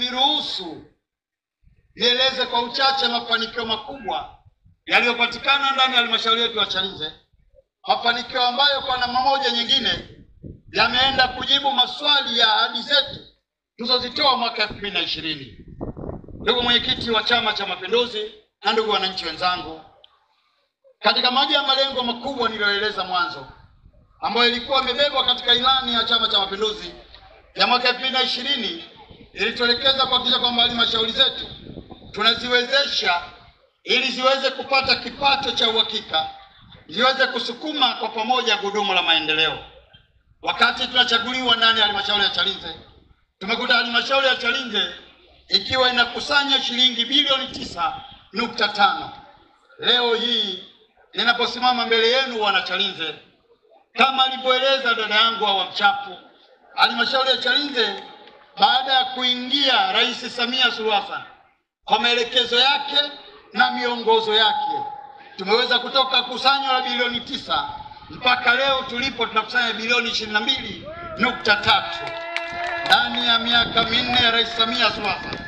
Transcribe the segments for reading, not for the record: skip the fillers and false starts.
mniruhusu nieleze kwa uchache mafanikio makubwa yaliyopatikana ndani ya halmashauri yetu ya Chalinze, mafanikio ambayo kwa namna moja nyingine yameenda kujibu maswali ya ahadi zetu tulizozitoa mwaka 2020. Ndugu mwenyekiti wa Chama cha Mapinduzi na ndugu wananchi wenzangu, katika moja ya malengo makubwa niliyoeleza mwanzo ambayo ilikuwa imebebwa katika ilani ya Chama cha Mapinduzi ya mwaka 2020, ilituelekeza kuhakikisha kwamba halmashauri zetu tunaziwezesha ili ziweze kupata kipato cha uhakika, ziweze kusukuma kwa pamoja gurudumu la maendeleo. Wakati tunachaguliwa ndani ya halmashauri ya Chalinze, tumekuta halmashauri ya Chalinze ikiwa inakusanya shilingi bilioni 9.5. Leo hii ninaposimama mbele yenu wana Chalinze, kama alivyoeleza dada yangu wa Mchapu, halmashauri ya Chalinze baada ya kuingia Rais Samia Suluhu Hassan kwa maelekezo yake na miongozo yake, tumeweza kutoka kusanyo la bilioni 9 mpaka leo tulipo tunakusanya bilioni 22.3. Ndani ya miaka minne ya Rais Samia Suluhu Hassan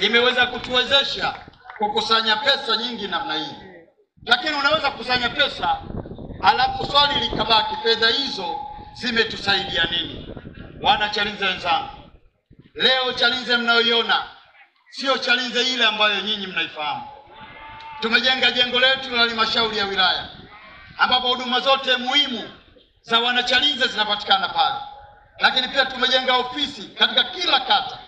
imeweza kutuwezesha kukusanya pesa nyingi namna hii. Lakini unaweza kukusanya pesa alafu swali likabaki, fedha hizo zimetusaidia nini? Wana Chalinze wenzangu, leo Chalinze mnayoiona sio Chalinze ile ambayo nyinyi mnaifahamu. Tumejenga jengo letu la halmashauri ya wilaya ambapo huduma zote muhimu za wana Chalinze zinapatikana pale. Lakini pia tumejenga ofisi katika kila kata,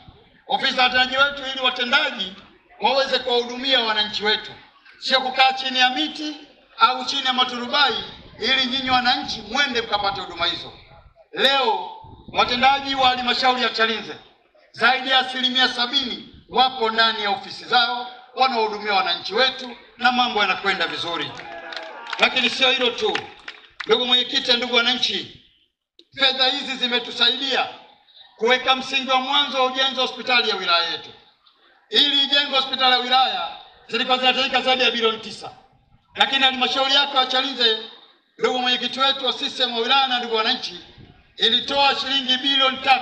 ofisi za watendaji wetu, ili watendaji waweze kuwahudumia wananchi wetu, sio kukaa chini ya miti au chini ya maturubai ili nyinyi wananchi mwende mkapate huduma hizo. Leo watendaji wa halmashauri ya Chalinze zaidi ya 70% wapo ndani ya ofisi zao wanaohudumia wananchi wetu na mambo yanakwenda vizuri. Lakini sio hilo tu, ndugu mwenyekiti, ndugu wananchi, fedha hizi zimetusaidia kuweka msingi wa mwanzo wa ujenzi wa hospitali ya wilaya yetu. Ili ijengwe hospitali ya wilaya zilikuwa zinahitajika zaidi ya bilioni 9. Lakini halmashauri yako ya Chalinze, ndugu mwenyekiti wetu wa CCM wa wilaya na ndugu wananchi, ilitoa shilingi bilioni 3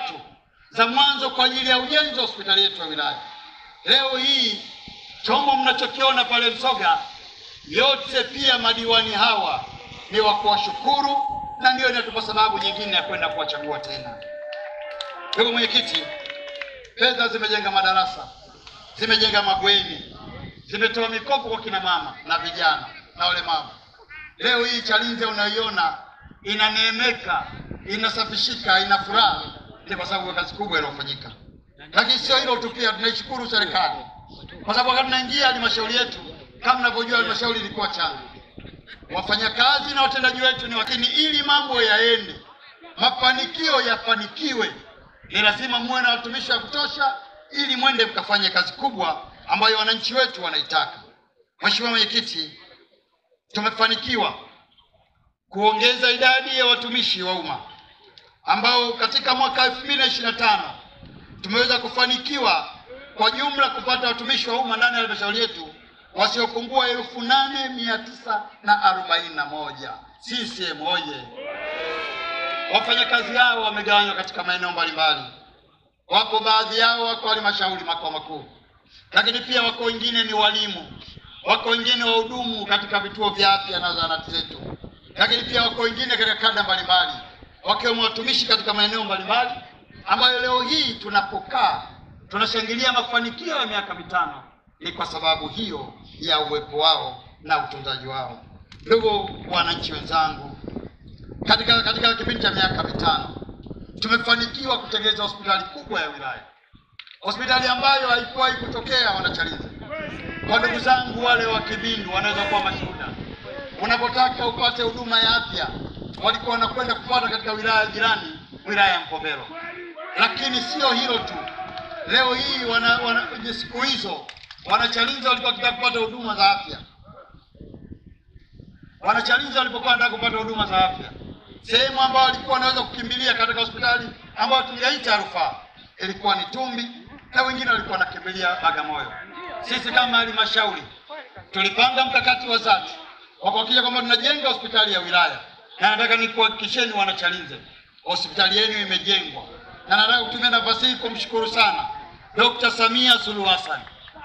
za mwanzo kwa ajili ya ujenzi wa hospitali yetu ya wilaya. Leo hii chombo mnachokiona pale Msoga, yote pia madiwani hawa ni wa kuwashukuru, na ndio inatupa sababu nyingine ya kwenda kuwachagua tena. Ndugu mwenyekiti, fedha zimejenga madarasa, zimejenga mabweni, zimetoa mikopo kwa kina mama na vijana na walemavu. Leo hii Chalinze unaiona inaneemeka, inasafishika, ina furaha, ni kwa sababu ya kazi kubwa iliyofanyika. Lakini sio hilo tu, pia tunaishukuru serikali kwa sababu wakati tunaingia halmashauri yetu, kama mnavyojua halmashauri ilikuwa changa, wafanyakazi na watendaji wetu ni wakini. Ili mambo yaende, mafanikio yafanikiwe, ni lazima muwe na watumishi wa kutosha ili mwende mkafanye kazi kubwa ambayo wananchi wetu wanaitaka. Mheshimiwa Mwenyekiti, tumefanikiwa kuongeza idadi ya watumishi wa umma ambao katika mwaka 2025 tumeweza kufanikiwa kwa jumla kupata watumishi wa umma ndani ya halmashauri yetu wasiopungua 8,941. CCM oye! Wafanyakazi hao wamegawanywa katika maeneo mbalimbali. Wapo baadhi yao wako halmashauri makao makuu, lakini pia wako wengine ni walimu, wako wengine wahudumu katika vituo vya afya na zahanati zetu, lakini pia wako wengine katika kada mbalimbali, wakiwemo watumishi katika maeneo mbalimbali ambayo leo hii tunapokaa tunashangilia mafanikio ya miaka 5 ni kwa sababu hiyo ya uwepo wao na utunzaji wao. Ndugu wananchi wenzangu, katika kipindi cha miaka 5 tumefanikiwa kutengeneza hospitali kubwa ya wilaya, hospitali ambayo haikuwahi kutokea wana Chalinze. Kwa ndugu zangu wale wa Kibindu wanaweza kuwa mashuhuda, unapotaka upate huduma ya afya walikuwa wanakwenda kupata katika wilaya jirani, wilaya ya Mkombero. Lakini sio hilo tu, leo hii siku hizo wana Chalinze walikuwa wakitaka kupata huduma za afya. Wana Chalinze walipokuwa wanataka kupata huduma za afya, sehemu ambayo walikuwa wanaweza kukimbilia katika hospitali ambayo tungeita rufaa ilikuwa ni Tumbi, na wengine walikuwa wanakimbilia Bagamoyo. Sisi kama halmashauri tulipanga mkakati wa dhati wa kuhakikisha kwamba tunajenga hospitali ya wilaya, na nataka nikuhakikisheni wana Chalinze, hospitali yenu imejengwa. Na nataka kutumia nafasi hii kumshukuru sana Dr. Samia Suluhu Hassan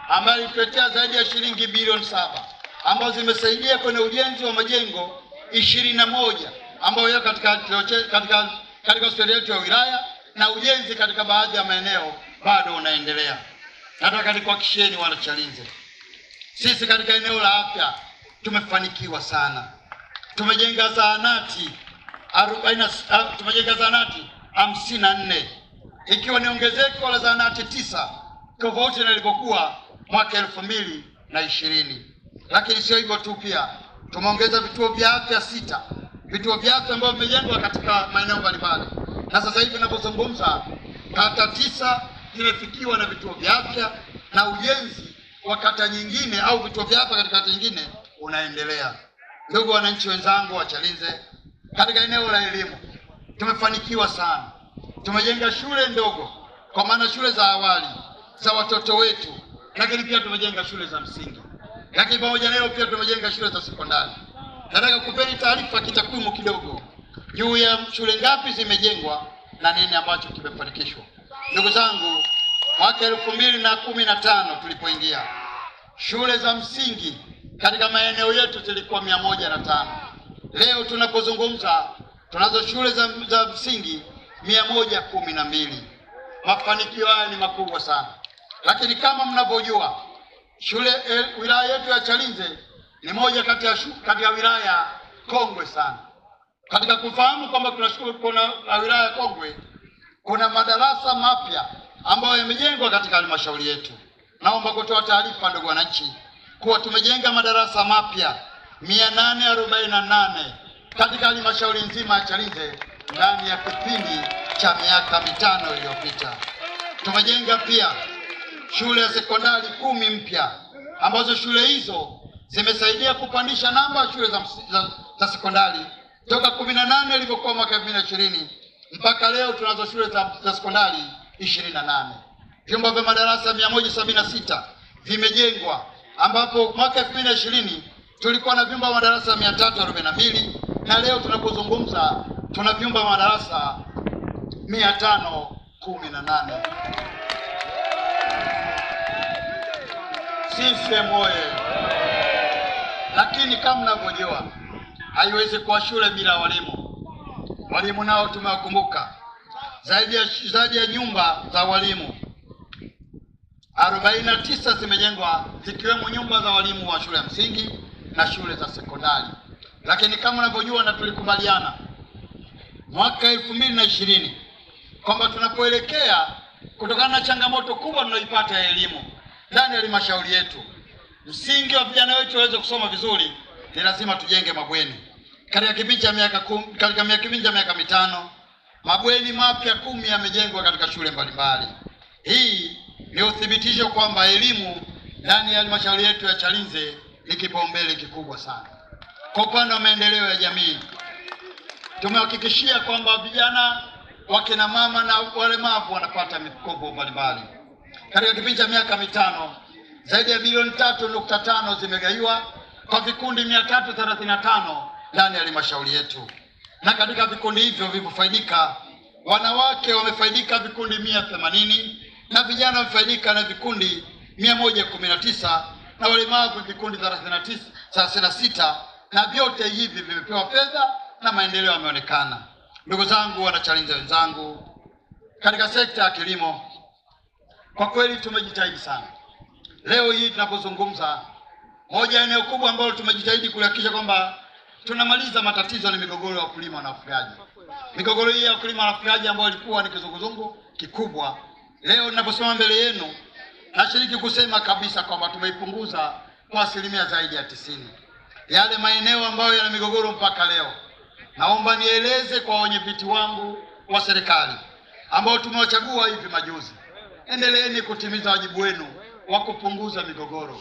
ambaye alituletea zaidi ya shilingi bilioni 7 ambazo zimesaidia kwenye ujenzi wa majengo 21 ambayo yako katika hospitali yetu ya wilaya, na ujenzi katika baadhi ya maeneo bado unaendelea. Nataka nikuhakikishieni wana Chalinze, sisi katika eneo la afya tumefanikiwa sana. Tumejenga zahanati 54 ikiwa ni ongezeko la zahanati 9 tofauti na ilivyokuwa mwaka 2020. Lakini sio hivyo tu, pia tumeongeza vituo vya afya 6, vituo vya afya ambavyo vimejengwa katika maeneo mbalimbali, na sasa hivi ninapozungumza kata 9 zimefikiwa na vituo vya afya, na ujenzi wa kata nyingine au vituo vya afya katika kata nyingine unaendelea. Ndugu wananchi wenzangu wa Chalinze, katika eneo la elimu tumefanikiwa sana. Tumejenga shule ndogo, kwa maana shule za awali za watoto wetu, lakini pia tumejenga shule za msingi, lakini pamoja na hilo pia tumejenga shule za sekondari. Nataka kupeni taarifa kitakwimu kidogo juu ya shule ngapi zimejengwa na nini ambacho kimefanikishwa. Ndugu zangu, mwaka 2015 tulipoingia, shule za msingi katika maeneo yetu zilikuwa 105. Leo tunapozungumza tunazo shule za msingi 112. Mafanikio haya ni makubwa sana. Lakini kama mnavyojua, wilaya yetu ya Chalinze ni moja kati ya wilaya kongwe sana. Katika kufahamu kwamba kuna wilaya kongwe, kuna madarasa mapya ambayo yamejengwa katika halmashauri yetu. Naomba kutoa taarifa ndugu wananchi kuwa tumejenga madarasa mapya 848 katika halmashauri nzima ya Chalinze ndani ya kipindi cha miaka 5 iliyopita. Tumejenga pia shule ya sekondari 10 mpya ambazo shule hizo zimesaidia kupandisha namba ya shule za sekondari toka 18 ilivyokuwa mwaka 2020 mpaka leo tunazo shule za sekondari 28. Vyumba vya madarasa 176 vimejengwa, ambapo mwaka 2020 tulikuwa na vyumba vya madarasa 342 na leo tunapozungumza tuna vyumba vya madarasa 518. CCM oye! Lakini kama mnavyojua, haiwezi kuwa shule bila walimu. Walimu nao tumewakumbuka. Zaidi ya nyumba za walimu 49 zimejengwa, zikiwemo nyumba za walimu wa shule ya msingi na shule za sekondari. Lakini kama mnavyojua na tulikubaliana mwaka 2020 kwamba tunapoelekea, kutokana na changamoto kubwa tunayoipata ya elimu ndani ya halmashauri yetu, msingi wa vijana wetu waweze kusoma vizuri, ni lazima tujenge mabweni. Katika kipindi cha miaka 5 mabweni mapya 10 yamejengwa katika shule mbalimbali. Hii ni uthibitisho kwamba elimu ndani ya halmashauri yetu ya Chalinze ni kipaumbele kikubwa sana. Kwa upande wa maendeleo ya jamii, tumehakikishia kwamba vijana, wakina mama na walemavu wanapata mikopo mbalimbali. Katika kipindi cha miaka 5 zaidi ya bilioni 3.5 zimegaiwa kwa vikundi 335 ndani ya halmashauri yetu, na katika vikundi hivyo vimefaidika wanawake, wamefaidika vikundi 180, na vijana wamefaidika na vikundi 119, na walemavu vikundi 36, na vyote hivi vimepewa fedha na maendeleo yameonekana. Ndugu zangu wana Chalinze wenzangu, katika sekta ya kilimo kwa kweli tumejitahidi sana. Leo hii tunapozungumza, moja eneo kubwa ambalo tumejitahidi kuhakikisha kwamba tunamaliza matatizo ni migogoro ya wakulima na wafugaji. Migogoro hii ya wakulima na wafugaji ambayo ilikuwa ni kizunguzungu kikubwa, leo ninaposema mbele yenu nashiriki kusema kabisa kwamba tumeipunguza kwa asilimia zaidi ya 90. Yale maeneo ambayo yana migogoro mpaka leo, naomba nieleze kwa wenyeviti wangu wa serikali ambao tumewachagua hivi majuzi, endeleeni kutimiza wajibu wenu wa kupunguza migogoro.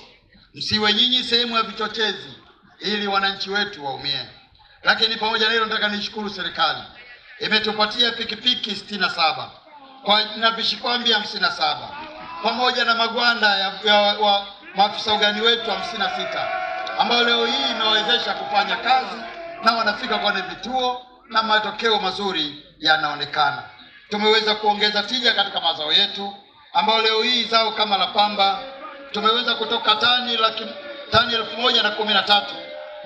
Msiwe nyinyi sehemu ya vichochezi ili wananchi wetu waumie. Lakini pamoja na hilo, nataka nishukuru serikali, imetupatia pikipiki 67 na vishikwambi 57 pamoja na magwanda ya maafisa ugani wetu 56, ambayo leo hii imewezesha kufanya kazi na wanafika kwenye vituo na matokeo mazuri yanaonekana. Tumeweza kuongeza tija katika mazao yetu ambao leo hii zao kama la pamba tumeweza kutoka tani 1,013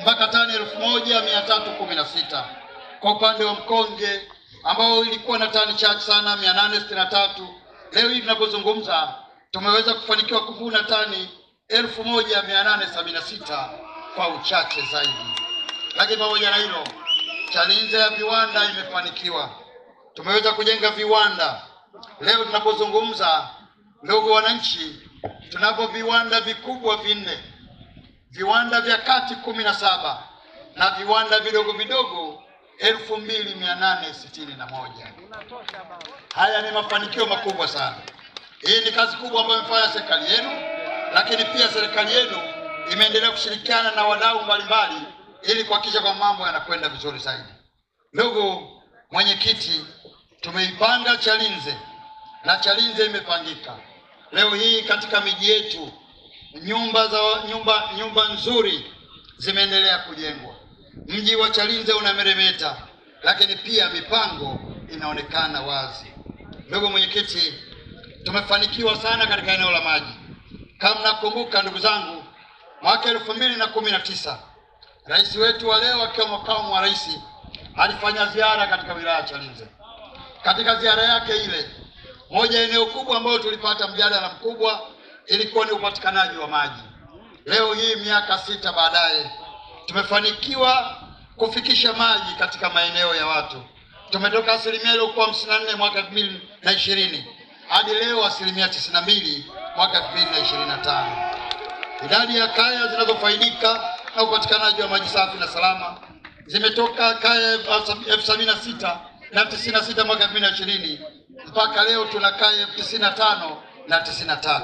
mpaka tani 1,316. Kwa upande wa mkonge ambao ilikuwa na tani chache sana 863, leo hii tunapozungumza tumeweza kufanikiwa kuvuna tani 1,876 kwa uchache zaidi. Lakini pamoja na hilo, Chalinze ya viwanda imefanikiwa. Tumeweza kujenga viwanda. Leo tunapozungumza, ndugu wananchi, tunapo viwanda vikubwa 4, viwanda vya kati 17 na viwanda vidogo vidogo 2,861. Haya ni mafanikio makubwa sana. Hii ni kazi kubwa ambayo imefanya serikali yenu, lakini pia serikali yenu imeendelea kushirikiana na wadau mbalimbali ili kuhakikisha kwamba mambo yanakwenda vizuri zaidi. Ndugu mwenyekiti, tumeipanga Chalinze na Chalinze imepangika. Leo hii katika miji yetu nyumba nzuri zimeendelea kujengwa. Mji wa Chalinze unameremeta, lakini pia mipango inaonekana wazi. Ndugu mwenyekiti, tumefanikiwa sana katika eneo la maji. Kama nakumbuka ndugu zangu, mwaka 2019 rais wetu wa leo akiwa makamu wa rais alifanya ziara katika wilaya ya Chalinze. Katika ziara yake ile, moja eneo kubwa ambayo tulipata mjadala mkubwa ilikuwa ni upatikanaji wa maji. Leo hii miaka 6 baadaye tumefanikiwa kufikisha maji katika maeneo ya watu. Tumetoka asilimia ilikuwa 54 mwaka 2020 hadi leo asilimia 92 mwaka 2025. Idadi ya kaya zinazofaidika na upatikanaji wa maji safi na salama zimetoka kaya 76,096 mwaka 2020 mpaka leo tuna kaya 95,093.